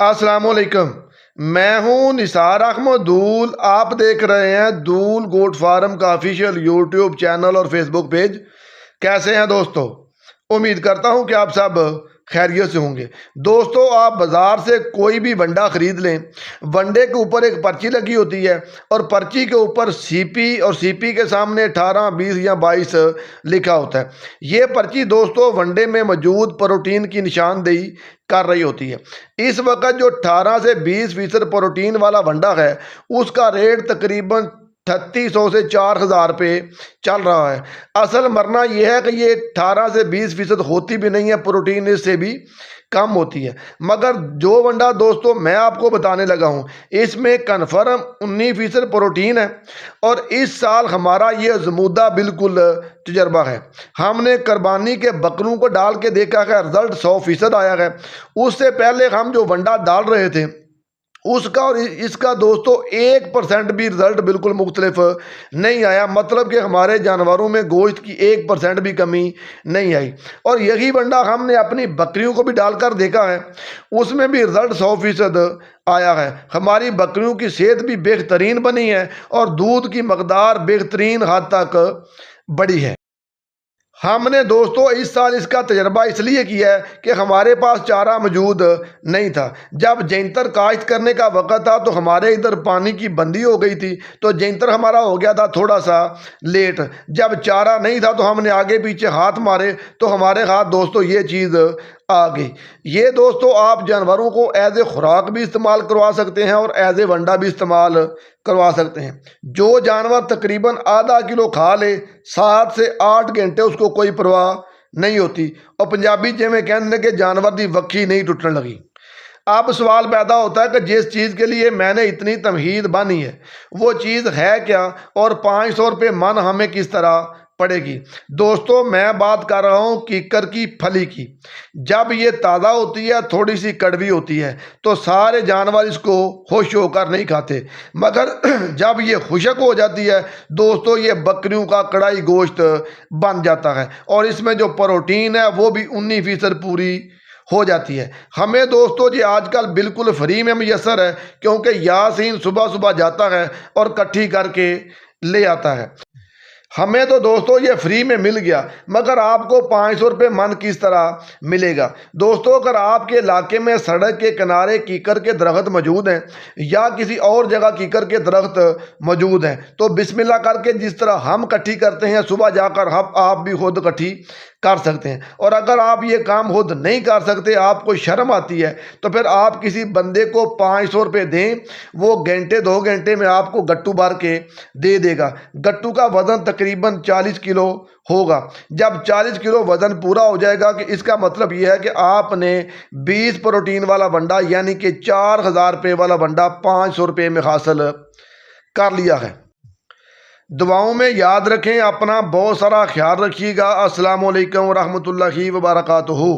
अस्सलाम वालेकुम। मैं हूं निसार अहमद दूल। आप देख रहे हैं दूल गोट फार्म का ऑफिशियल यूट्यूब चैनल और फेसबुक पेज। कैसे हैं दोस्तों? उम्मीद करता हूं कि आप सब खैरियत से होंगे। दोस्तों, आप बाज़ार से कोई भी वंडा ख़रीद लें, वनडे के ऊपर एक पर्ची लगी होती है और पर्ची के ऊपर सीपी और सीपी के सामने 18, 20 या 22 लिखा होता है। ये पर्ची दोस्तों वनडे में मौजूद प्रोटीन की निशानदेही कर रही होती है। इस वक्त जो 18 से 20% प्रोटीन वाला वंडा है, उसका रेट तकरीबन 3600 से 4000 रुपये चल रहा है। असल मरना यह है कि ये 18 से 20% होती भी नहीं है, प्रोटीन इससे भी कम होती है। मगर जो वंडा दोस्तों मैं आपको बताने लगा हूँ, इसमें कन्फर्म 19% प्रोटीन है और इस साल हमारा ये आजमूदा बिल्कुल तजर्बा है। हमने कुर्बानी के बकरों को डाल के देखा है, रिजल्ट 100% आया है। उससे पहले हम जो वंडा डाल रहे थे उसका और इसका दोस्तों 1% भी रिजल्ट बिल्कुल मुख्तलिफ नहीं आया। मतलब कि हमारे जानवरों में गोश्त की 1% भी कमी नहीं आई। और यही वंडा हमने अपनी बकरियों को भी डालकर देखा है, उसमें भी रिजल्ट 100% आया है। हमारी बकरियों की सेहत भी बेहतरीन बनी है और दूध की मकदार बेहतरीन हद तक बढ़ी है। हमने दोस्तों इस साल इसका तजर्बा इसलिए किया है कि हमारे पास चारा मौजूद नहीं था। जब जैंतर काश्त करने का वक़्त था तो हमारे इधर पानी की बंदी हो गई थी, तो जैंतर हमारा हो गया था थोड़ा सा लेट। जब चारा नहीं था तो हमने आगे पीछे हाथ मारे तो हमारे हाथ दोस्तों ये चीज़ आ गई। ये दोस्तों आप जानवरों को एज ए खुराक भी इस्तेमाल करवा सकते हैं और एज ए वंडा भी इस्तेमाल करवा सकते हैं। जो जानवर तकरीबन आधा किलो खा ले, 7 से 8 घंटे उसको कोई परवाह नहीं होती। और पंजाबी जे में कहने के जानवर दी वक्खी नहीं टूटने लगी। अब सवाल पैदा होता है कि जिस चीज़ के लिए मैंने इतनी तमहीद बानी है वो चीज़ है क्या, और 500 रुपये मन हमें किस तरह पड़ेगी। दोस्तों मैं बात कर रहा हूँ कीकर की फली की। जब ये ताज़ा होती है, थोड़ी सी कड़वी होती है, तो सारे जानवर इसको खुश होकर नहीं खाते। मगर जब ये खुशक हो जाती है दोस्तों, ये बकरियों का कड़ाई गोश्त बन जाता है और इसमें जो प्रोटीन है वो भी 19% पूरी हो जाती है। हमें दोस्तों जी आजकल बिल्कुल फ्री में मैसर है, क्योंकि यासीन सुबह सुबह जाता है और इकट्ठी करके ले आता है। हमें तो दोस्तों ये फ्री में मिल गया, मगर आपको 500 रुपये मन किस तरह मिलेगा। दोस्तों अगर आपके इलाके में सड़क के किनारे कीकर के दरख्त मौजूद हैं या किसी और जगह कीकर के दरख्त मौजूद हैं, तो बिस्मिल्लाह करके जिस तरह हम इकट्ठी करते हैं सुबह जाकर आप भी खुद इकट्ठी कर सकते हैं। और अगर आप ये काम खुद नहीं कर सकते, आपको शर्म आती है, तो फिर आप किसी बंदे को 500 रुपये दें, वो घंटे 2 घंटे में आपको गट्टू भर के दे देगा। गट्टू का वज़न तकरीबन 40 किलो होगा। जब 40 किलो वज़न पूरा हो जाएगा कि इसका मतलब यह है कि आपने 20 प्रोटीन वाला वंडा यानी कि 4000 रुपये वाला वंडा 500 रुपये में हासिल कर लिया है। दुआओं में याद रखें, अपना बहुत सारा ख्याल रखिएगा। अस्सलाम वालेकुम व रहमतुल्लाहि व बरकातुहू।